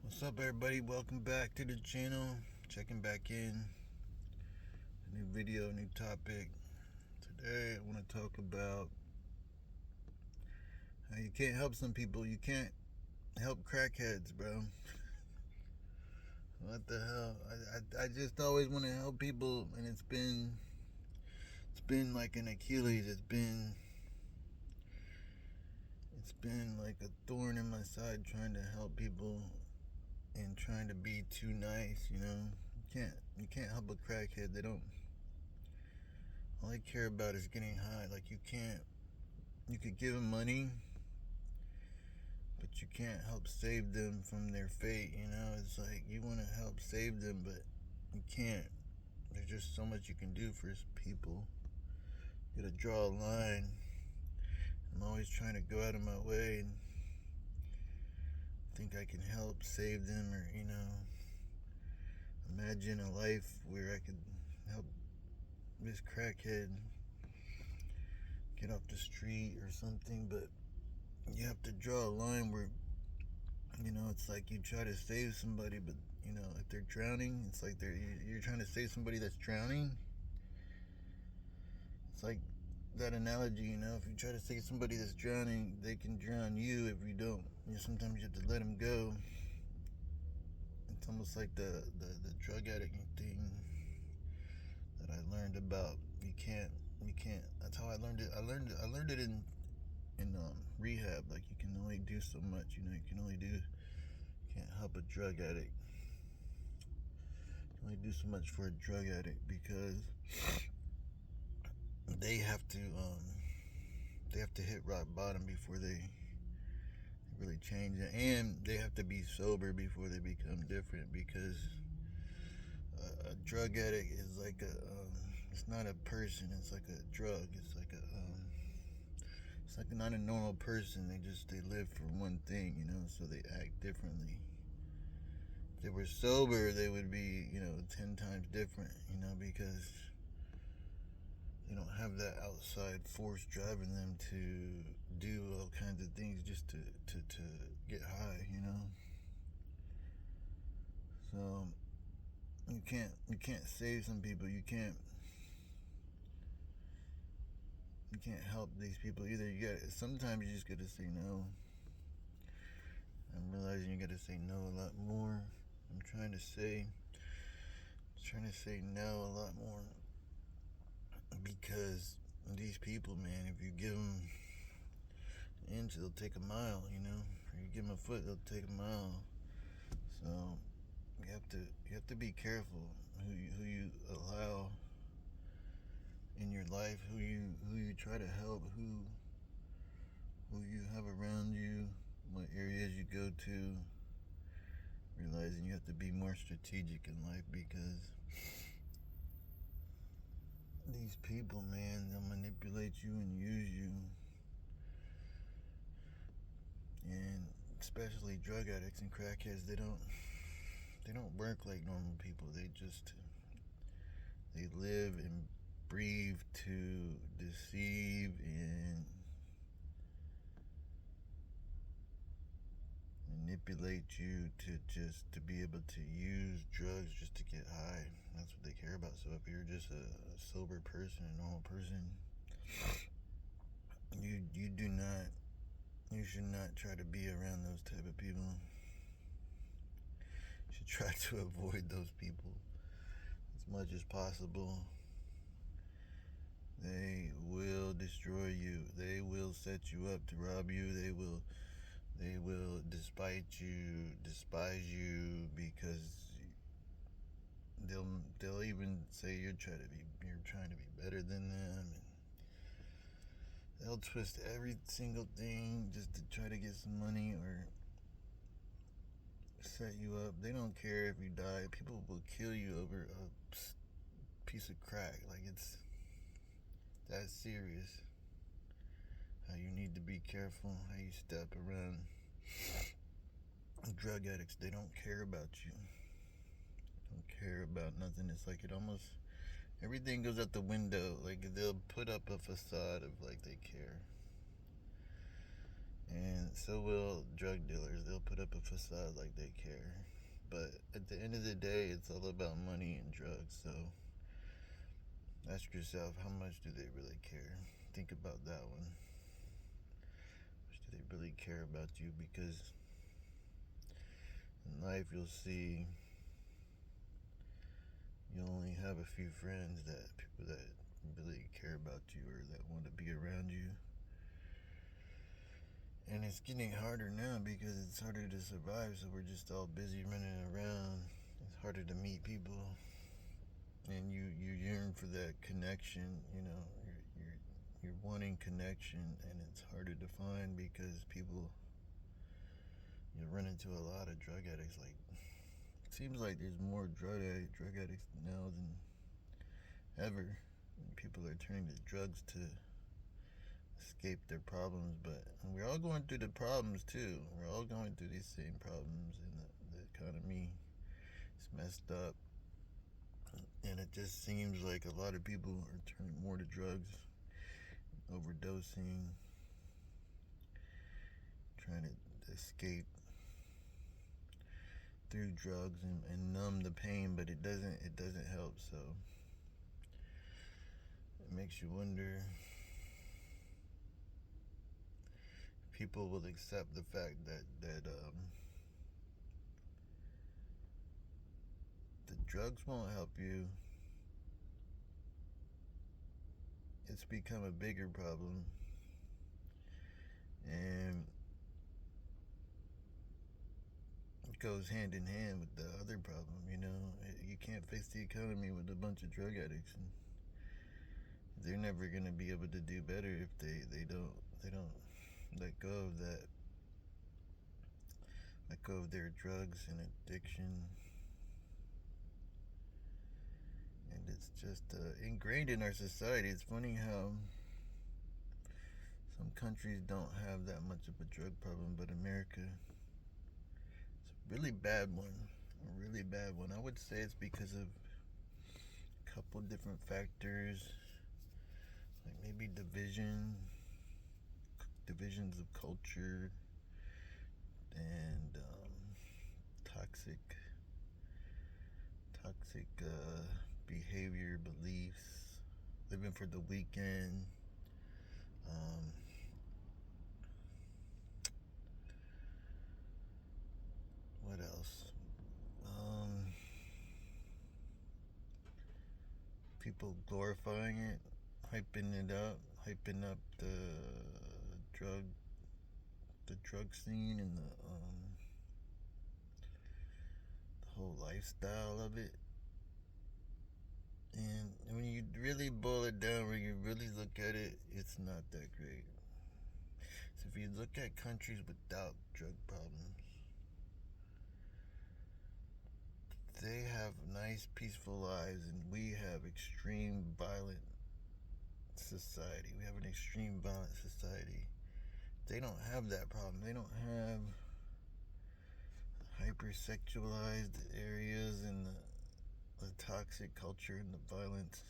What's up, everybody? Welcome back to the channel. Checking back in. New video, new topic. Today I want to talk about how you can't help some people. You can't help crackheads, bro. What the hell? I just always want to help people, and it's been like an Achilles. It's been like a thorn in my side trying to help people and trying to be too nice, you know. You can't help a crackhead. They don't all they care about is getting high. Like you could give them money, but you can't help save them from their fate, you know. It's like you want to help save them, but you can't. There's just so much you can do for people. You gotta draw a line. I'm always trying to go out of my way and think I can help save them, or imagine a life where I could help this crackhead get off the street or something. But you have to draw a line where, it's like you try to save somebody, but if they're drowning, it's like you're trying to save somebody that's drowning. It's like that analogy, if you try to save somebody that's drowning, they can drown you if you don't. Sometimes you have to let them go. It's almost like the drug addict thing that I learned about. You can't. That's how I learned it. I learned it in rehab. Like, you can only do so much. You can't help a drug addict. You can only do so much for a drug addict because they have to hit rock bottom before they really change it, and they have to be sober before they become different. Because a drug addict is like it's not a person. It's like a drug. It's like not a normal person. They live for one thing, so they act differently. If they were sober, they would be, 10 times different, because they don't have that outside force driving them to do all kinds of things just to get high, So you can't save some people. You can't help these people either. Sometimes you just gotta say no. I'm realizing you gotta say no a lot more. I'm trying to say no a lot more, because these people, man, if you give them an inch, they'll take a mile. If you give them a foot, they'll take a mile. So you have to be careful who you allow in your life, who you try to help, who you have around you, what areas you go to. Realizing you have to be more strategic in life, because these people, man, they'll manipulate you and use you. And especially drug addicts and crackheads, they don't work like normal people. They live and breathe to deceive and manipulate you to be able to use drugs just to get high. That's what they care about. So if you're just a sober person, a normal person, you should not try to be around those type of people. You should try to avoid those people as much as possible. They will destroy you. They will set you up to rob you. They will despise you, because they'll even say you're trying to be better than them, and they'll twist every single thing just to try to get some money or set you up. They don't care if you die. People will kill you over a piece of crack. Like, it's that serious. How you need to be careful how you step around drug addicts. They don't care about you. They don't care about nothing. It's like everything goes out the window. Like, they'll put up a facade of like they care. And so will drug dealers. They'll put up a facade like they care. But at the end of the day, it's all about money and drugs. So ask yourself, how much do they really care? Think about that one. How much do they really care about you? Because in life, you'll see you only have a few friends, that people that really care about you or that want to be around you. And it's getting harder now because it's harder to survive, so we're just all busy running around. It's harder to meet people, and you yearn for that connection. You're wanting connection, and it's harder to find because people, you run into a lot of drug addicts. Like, it seems like there's more drug addicts now than ever. And people are turning to drugs to escape their problems, but we're all going through the problems too. We're all going through these same problems, and the economy is messed up, and it just seems like a lot of people are turning more to drugs, overdosing, trying to escape through drugs and numb the pain, but it doesn't help. So it makes you wonder if people will accept the fact that the drugs won't help you. It's become a bigger problem, and it goes hand in hand with the other problem. You can't fix the economy with a bunch of drug addicts, and they're never gonna be able to do better if they don't let go of that, let go of their drugs and addiction. And it's just ingrained in our society. It's funny how some countries don't have that much of a drug problem, but America, it's a really bad one. A really bad one. I would say it's because of a couple different factors, like maybe divisions of culture, and toxic behavior, beliefs, living for the weekend. Um, what else? People glorifying it, hyping up drug the drug scene and the whole lifestyle of it. And when you really boil it down, when you really look at it, it's not that great. So if you look at countries without drug problems, they have nice, peaceful lives, and we have extreme violent society. We have an extreme violent society. They don't have that problem. They don't have hypersexualized areas and the toxic culture and the violence.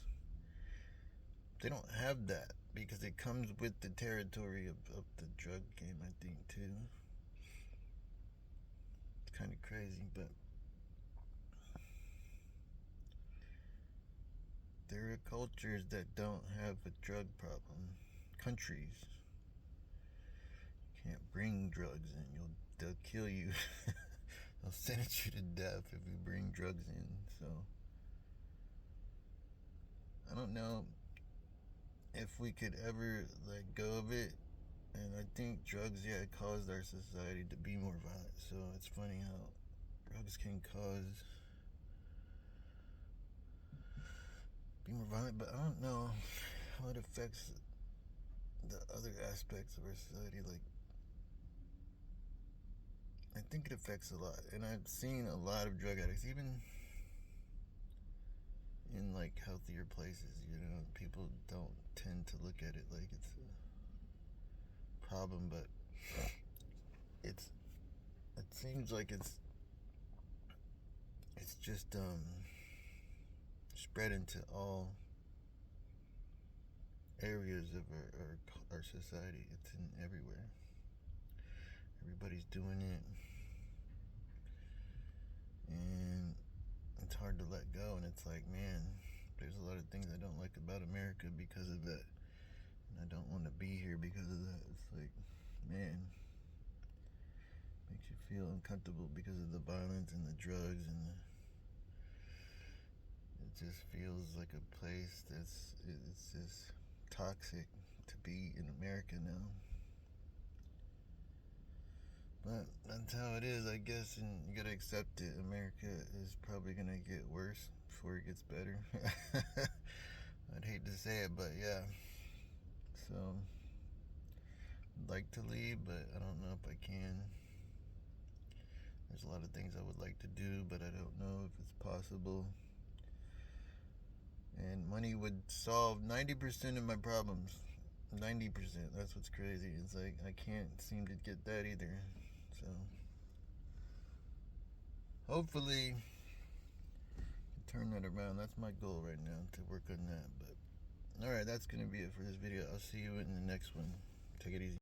They don't have that because it comes with the territory of the drug game, I think, too. It's kind of crazy, but there are cultures that don't have a drug problem. Countries can't bring drugs in. They'll kill you. They'll sentence you to death if you bring drugs in. So I don't know if we could ever let go of it. And I think drugs, caused our society to be more violent. So it's funny how drugs can be more violent, but I don't know how it affects the other aspects of our society. Like, I think it affects a lot, and I've seen a lot of drug addicts, even in like healthier places. People don't tend to look at it like it's a problem, but it's it seems like it's just spread into all areas of our society. It's in everywhere. Everybody's doing it, and it's hard to let go. And it's like, man, there's a lot of things I don't like about America because of that, and I don't want to be here because of that. It's like, man, makes you feel uncomfortable because of the violence and the drugs, and it just feels like a place it's just toxic to be in America now. But that's how it is, I guess, and you gotta accept it. America is probably gonna get worse before it gets better. I'd hate to say it, but yeah. So, I'd like to leave, but I don't know if I can. There's a lot of things I would like to do, but I don't know if it's possible. And money would solve 90% of my problems. 90%. That's what's crazy. It's like I can't seem to get that either. So, hopefully, turn that around. That's my goal right now, to work on that. But alright, that's gonna be it for this video. I'll see you in the next one. Take it easy.